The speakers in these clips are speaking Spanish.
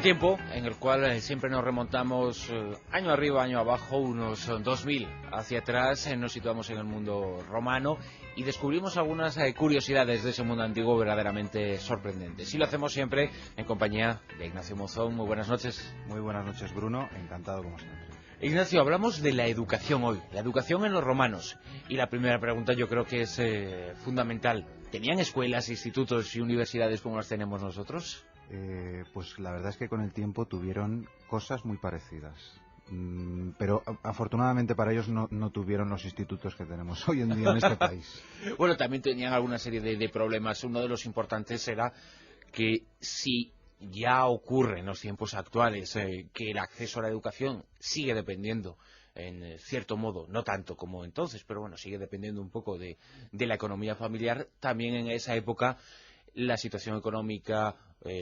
tiempo en el cual siempre nos remontamos año arriba, año abajo, unos 2000 hacia atrás, nos situamos en el mundo romano y descubrimos algunas curiosidades de ese mundo antiguo verdaderamente sorprendentes. Y lo hacemos siempre en compañía de Ignacio Monzón. Muy buenas noches. Muy buenas noches, Bruno. Encantado como siempre. Ignacio, hablamos de la educación hoy, la educación en los romanos. Y la primera pregunta yo creo que es fundamental. ¿Tenían escuelas, institutos y universidades como las tenemos nosotros? Pues la verdad es que con el tiempo tuvieron cosas muy parecidas. Pero afortunadamente para ellos no tuvieron los institutos que tenemos hoy en día en este país. Bueno, también tenían alguna serie de problemas. Uno de los importantes era que si ya ocurre en los tiempos actuales que el acceso a la educación sigue dependiendo, en cierto modo, no tanto como entonces, pero bueno, sigue dependiendo un poco de la economía familiar, también en esa época la situación económica,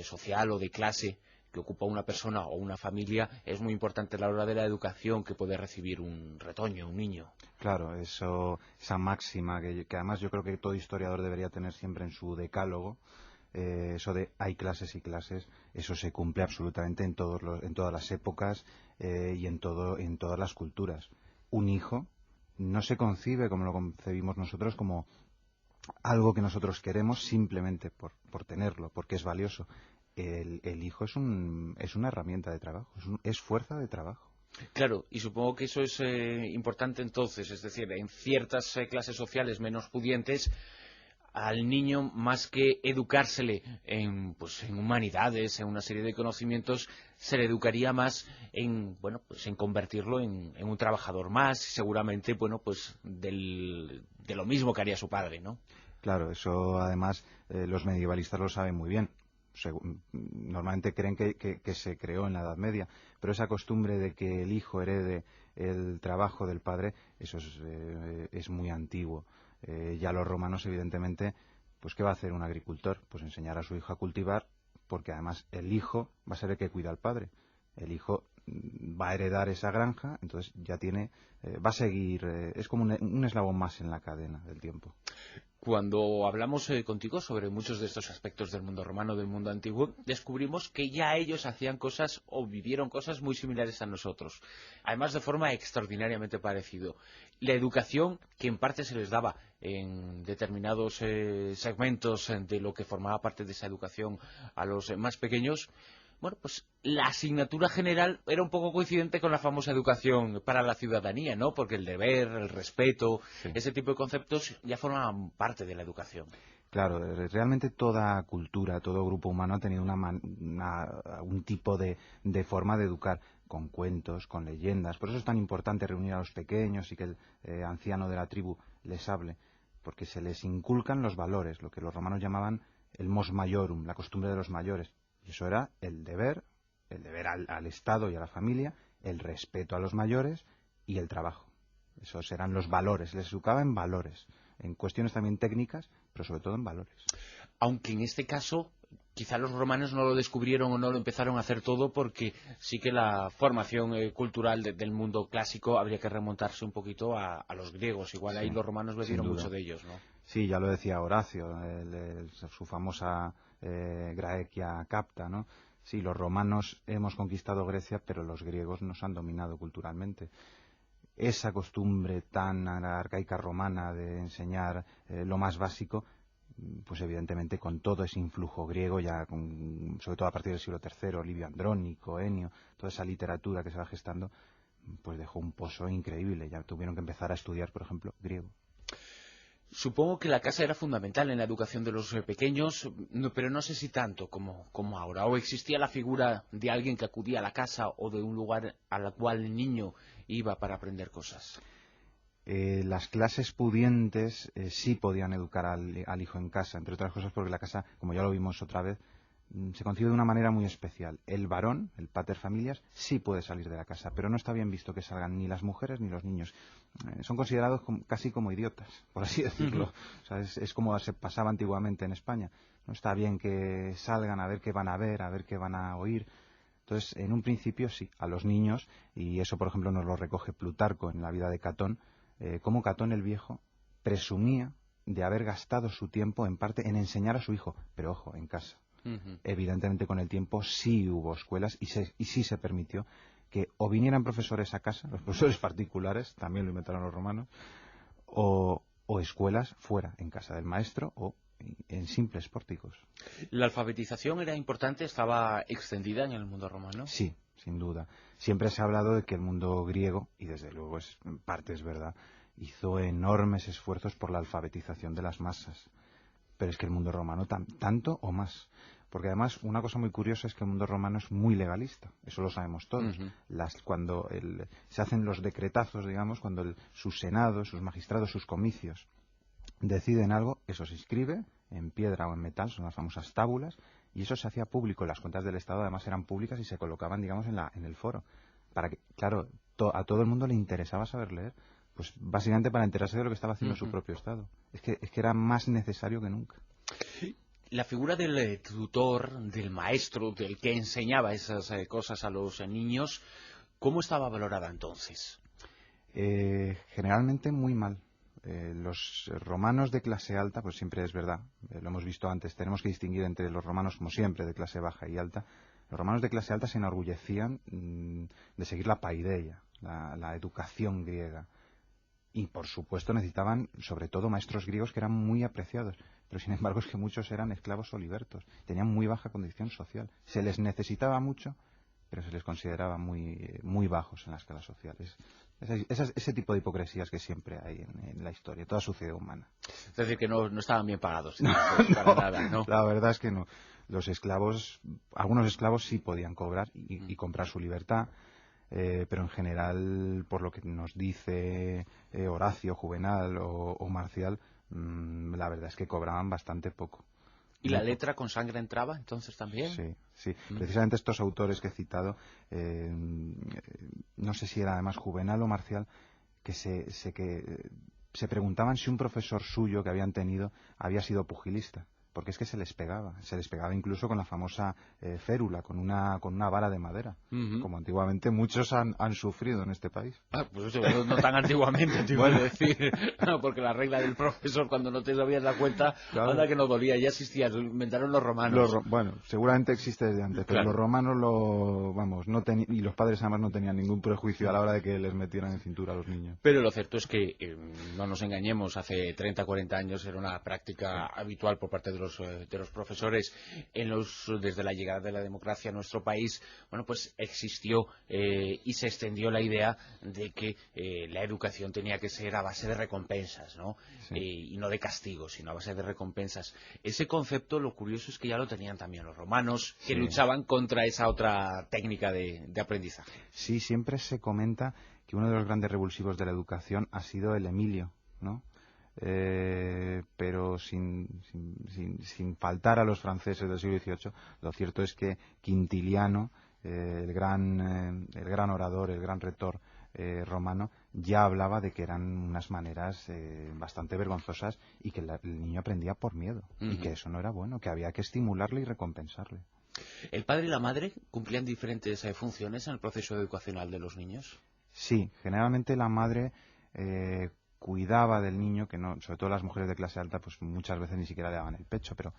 social o de clase que ocupa una persona o una familia es muy importante a la hora de la educación que puede recibir un retoño, un niño. Claro, esa máxima que además yo creo que todo historiador debería tener siempre en su decálogo, eso de hay clases y clases, eso se cumple absolutamente en todas las épocas y en todas las culturas. Un hijo no se concibe como lo concebimos nosotros, como algo que nosotros queremos simplemente por tenerlo, porque es valioso. El hijo es una herramienta de trabajo, es fuerza de trabajo. Claro, y supongo que eso es importante entonces, es decir, en ciertas clases sociales menos pudientes, al niño, más que educársele en humanidades, en una serie de conocimientos, se le educaría más en convertirlo en un trabajador más, seguramente, de lo mismo que haría su padre, ¿no? Claro, eso además los medievalistas lo saben muy bien. Normalmente creen que se creó en la Edad Media, pero esa costumbre de que el hijo herede el trabajo del padre, eso es muy antiguo. Ya los romanos, evidentemente, pues ¿qué va a hacer un agricultor? Pues enseñar a su hijo a cultivar, porque además el hijo va a ser el que cuida al padre. El hijo va a heredar esa granja, entonces ya va a seguir, es como un eslabón más en la cadena del tiempo. Cuando hablamos contigo sobre muchos de estos aspectos del mundo romano, del mundo antiguo, descubrimos que ya ellos hacían cosas o vivieron cosas muy similares a nosotros. Además, de forma extraordinariamente parecido. La educación que en parte se les daba en determinados segmentos de lo que formaba parte de esa educación a los más pequeños, bueno, pues la asignatura general era un poco coincidente con la famosa educación para la ciudadanía, ¿no? Porque el deber, el respeto, sí, ese tipo de conceptos ya forman parte de la educación. Claro, realmente toda cultura, todo grupo humano ha tenido un tipo de forma de educar, con cuentos, con leyendas. Por eso es tan importante reunir a los pequeños y que el anciano de la tribu les hable, porque se les inculcan los valores, lo que los romanos llamaban el mos maiorum, la costumbre de los mayores. Y eso era el deber al Estado y a la familia, el respeto a los mayores y el trabajo. Esos eran los valores, les educaba en valores, en cuestiones también técnicas, pero sobre todo en valores. Aunque en este caso, quizá los romanos no lo descubrieron o no lo empezaron a hacer todo, porque sí que la formación cultural del mundo clásico habría que remontarse un poquito a los griegos. Igual ahí Sí, los romanos bebieron mucho de ellos, ¿no? Sí, ya lo decía Horacio, su famosa Graecia Capta, ¿no? Sí, los romanos hemos conquistado Grecia, pero los griegos nos han dominado culturalmente. Esa costumbre tan arcaica romana de enseñar lo más básico, pues evidentemente con todo ese influjo griego, sobre todo a partir del siglo III, Livio Andrónico, Enio, toda esa literatura que se va gestando, pues dejó un pozo increíble. Ya tuvieron que empezar a estudiar, por ejemplo, griego. Supongo que la casa era fundamental en la educación de los pequeños, pero no sé si tanto como ahora. ¿O existía la figura de alguien que acudía a la casa o de un lugar al cual el niño iba para aprender cosas? Las clases pudientes sí podían educar al hijo en casa, entre otras cosas porque la casa, como ya lo vimos otra vez, se concibe de una manera muy especial. El varón, el pater familias, sí puede salir de la casa, pero no está bien visto que salgan ni las mujeres ni los niños. Son considerados casi como idiotas, por así decirlo. O sea, es como se pasaba antiguamente en España. No está bien que salgan a ver qué van a ver, a ver qué van a oír. Entonces, en un principio sí, a los niños, y eso por ejemplo nos lo recoge Plutarco en la vida de Catón, cómo Catón el Viejo presumía de haber gastado su tiempo en parte en enseñar a su hijo, pero ojo, en casa. Evidentemente, con el tiempo sí hubo escuelas y sí se permitió que o vinieran profesores a casa, los profesores particulares, también lo inventaron los romanos, o escuelas fuera, en casa del maestro o en simples pórticos. ¿La alfabetización era importante? ¿Estaba extendida en el mundo romano? Sí, sin duda. Siempre se ha hablado de que el mundo griego, y desde luego en parte es verdad, hizo enormes esfuerzos por la alfabetización de las masas. Pero es que el mundo romano tanto o más. Porque además una cosa muy curiosa es que el mundo romano es muy legalista, eso lo sabemos todos. Cuando se hacen los decretazos, digamos, cuando sus senados, sus magistrados, sus comicios deciden algo, eso se escribe en piedra o en metal, son las famosas tábulas, y eso se hacía público. Las cuentas del Estado además eran públicas y se colocaban, digamos, en el foro. Para que, claro, a todo el mundo le interesaba saber leer, pues básicamente para enterarse de lo que estaba haciendo su propio Estado. Es que era más necesario que nunca. La figura del tutor, del maestro, del que enseñaba esas cosas a los niños, ¿cómo estaba valorada entonces? Generalmente muy mal. Los romanos de clase alta, pues siempre es verdad, lo hemos visto antes, tenemos que distinguir entre los romanos, como siempre, de clase baja y alta. Los romanos de clase alta se enorgullecían de seguir la paideia, la educación griega. Y, por supuesto, necesitaban, sobre todo, maestros griegos que eran muy apreciados. Pero, sin embargo, es que muchos eran esclavos o libertos. Tenían muy baja condición social. Se les necesitaba mucho, pero se les consideraba muy bajos en la escala social. Ese tipo de hipocresías que siempre hay en la historia, toda sociedad humana. Es decir, que no estaban bien pagados. No, para nada, ¿no? La verdad es que no. Los esclavos, algunos esclavos sí podían cobrar y comprar su libertad. Pero en general, por lo que nos dice Horacio, Juvenal o Marcial, la verdad es que cobraban bastante poco. ¿Y la letra con sangre entraba entonces también? Sí. Precisamente estos autores que he citado, no sé si era además Juvenal o Marcial, que se preguntaban si un profesor suyo que habían tenido había sido pugilista. Porque es que se les pegaba incluso con la famosa férula, con una vara de madera, como antiguamente muchos han sufrido en este país. Pues eso, no tan antiguamente, te iba a decir, no, porque la regla del profesor cuando no te dabías la cuenta, claro, anda que no dolía, ya existía, lo inventaron los romanos. Bueno, seguramente existe desde antes, pero claro, los romanos y los padres además no tenían ningún prejuicio a la hora de que les metieran en cintura a los niños. Pero lo cierto es que, no nos engañemos, hace 30, 40 años era una práctica habitual por parte de los profesores desde la llegada de la democracia a nuestro país. Bueno, pues existió y se extendió la idea de que la educación tenía que ser a base de recompensas, ¿no? Sí. Y no de castigos, sino a base de recompensas. Ese concepto, lo curioso es que ya lo tenían también los romanos, que luchaban contra esa otra técnica de aprendizaje. Sí, siempre se comenta que uno de los grandes revulsivos de la educación ha sido el Emilio, ¿no? Pero sin faltar a los franceses del siglo XVIII, lo cierto es que Quintiliano, el gran orador, el gran retor romano, ya hablaba de que eran unas maneras bastante vergonzosas y que el niño aprendía por miedo y que eso no era bueno, que había que estimularle y recompensarle. ¿El padre y la madre cumplían diferentes funciones en el proceso educacional de los niños? Sí, generalmente la madre cuidaba del niño, que no, sobre todo las mujeres de clase alta, pues muchas veces ni siquiera le daban el pecho, pero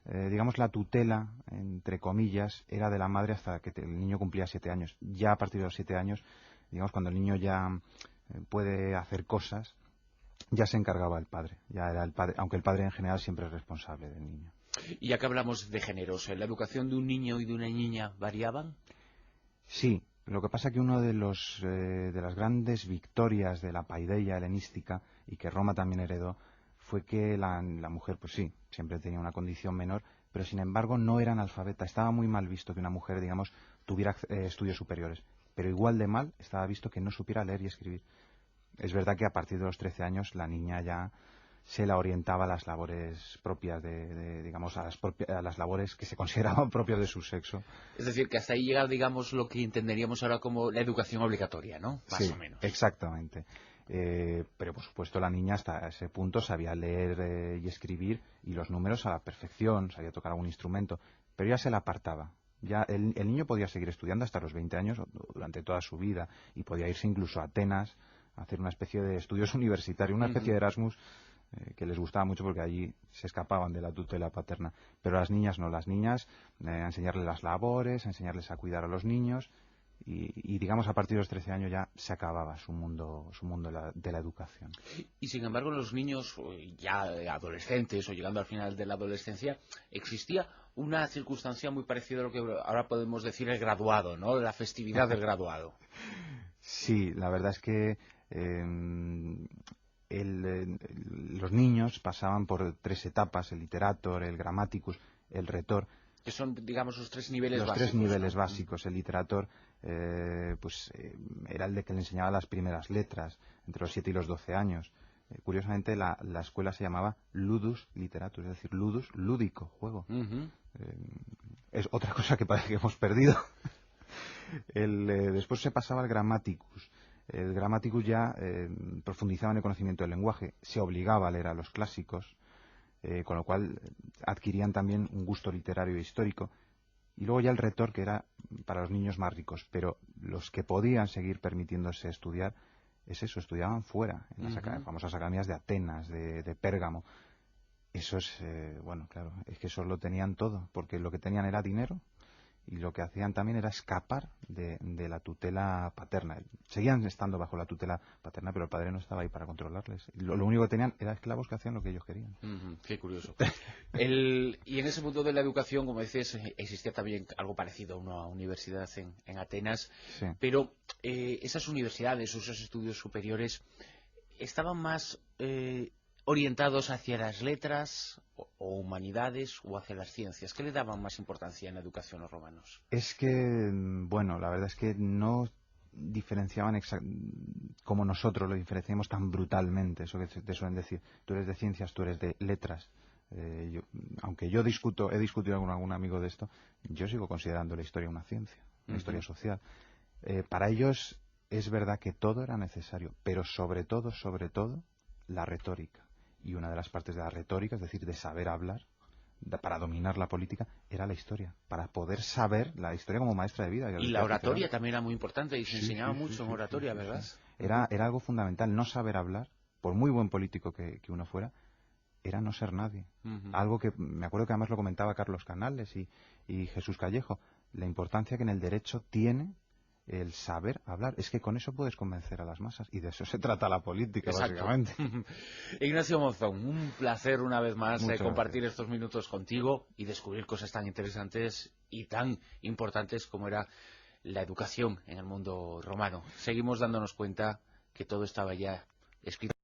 digamos la tutela, entre comillas, era de la madre hasta que el niño cumplía 7 años. Ya a partir de los 7 años, digamos cuando el niño ya puede hacer cosas, ya se encargaba el padre, ya era el padre, aunque el padre en general siempre es responsable del niño. Y ya que hablamos de géneros, ¿la educación de un niño y de una niña variaban? Sí. Lo que pasa es que uno de las grandes victorias de la paideia helenística, y que Roma también heredó, fue que la mujer, pues sí, siempre tenía una condición menor, pero sin embargo no era analfabeta. Estaba muy mal visto que una mujer, digamos, tuviera estudios superiores, pero igual de mal estaba visto que no supiera leer y escribir. Es verdad que a partir de los 13 años la niña ya se la orientaba a las labores propias digamos, a las labores que se consideraban propias de su sexo. Es decir, que hasta ahí llega, digamos, lo que entenderíamos ahora como la educación obligatoria, ¿no? Más o menos. Exactamente. Pero, por supuesto, la niña hasta ese punto sabía leer y escribir y los números a la perfección, sabía tocar algún instrumento, pero ya se la apartaba. Ya el niño podía seguir estudiando hasta los 20 años, durante toda su vida, y podía irse incluso a Atenas a hacer una especie de estudios universitarios, una especie de Erasmus, que les gustaba mucho porque allí se escapaban de la tutela paterna. Pero las niñas no, las niñas a enseñarles las labores, a enseñarles a cuidar a los niños y digamos a partir de los 13 años ya se acababa su mundo de la educación. Y sin embargo, los niños ya adolescentes o llegando al final de la adolescencia, existía una circunstancia muy parecida a lo que ahora podemos decir el graduado, ¿no? La festividad del graduado. Sí, la verdad es que los niños pasaban por 3 etapas: el literator, el grammaticus, el rhetor. Que son, digamos, los 3 niveles los básicos. 3 niveles ¿no? básicos. El literator era el de que le enseñaba las primeras letras, entre los 7 y los 12 años. Curiosamente, la escuela se llamaba ludus literatus, es decir, ludus, lúdico, juego. Es otra cosa que parece que hemos perdido. Después se pasaba al grammaticus. El grammaticus ya profundizaba en el conocimiento del lenguaje, se obligaba a leer a los clásicos, con lo cual adquirían también un gusto literario e histórico. Y luego ya el rhetor, que era para los niños más ricos, pero los que podían seguir permitiéndose estudiar, estudiaban fuera, en las famosas academias de Atenas, de Pérgamo. Eso es, bueno, claro, es que eso lo tenían todo, porque lo que tenían era dinero y lo que hacían también era escapar de la tutela paterna. Seguían estando bajo la tutela paterna, pero el padre no estaba ahí para controlarles. Lo único que tenían era esclavos que hacían lo que ellos querían. Qué curioso. Y en ese mundo de la educación, como dices, existía también algo parecido a una universidad en Atenas, Sí. pero esas universidades, esos estudios superiores, estaban más orientados hacia las letras o humanidades o hacia las ciencias. ¿Qué le daban más importancia en la educación a los romanos? Es que, bueno, la verdad es que no diferenciaban como nosotros lo diferenciamos tan brutalmente. Eso que te suelen decir, tú eres de ciencias, tú eres de letras. Aunque he discutido con algún amigo de esto, yo sigo considerando la historia una ciencia, una historia social. Para ellos es verdad que todo era necesario, pero sobre todo, la retórica. Y una de las partes de la retórica, es decir, de saber hablar, para dominar la política, era la historia, para poder saber la historia como maestra de vida. Y la oratoria también era muy importante y se enseñaba mucho en oratoria, ¿verdad? Era algo fundamental. No saber hablar, por muy buen político que uno fuera, era no ser nadie. Algo que me acuerdo que además lo comentaba Carlos Canales y Jesús Callejo, la importancia que en el derecho tiene el saber hablar. Es que con eso puedes convencer a las masas y de eso se trata la política. Exacto. Básicamente. Ignacio Monzón, un placer una vez más compartir gracias. estos minutos contigo y descubrir cosas tan interesantes y tan importantes como era la educación en el mundo romano. Seguimos dándonos cuenta que todo estaba ya escrito.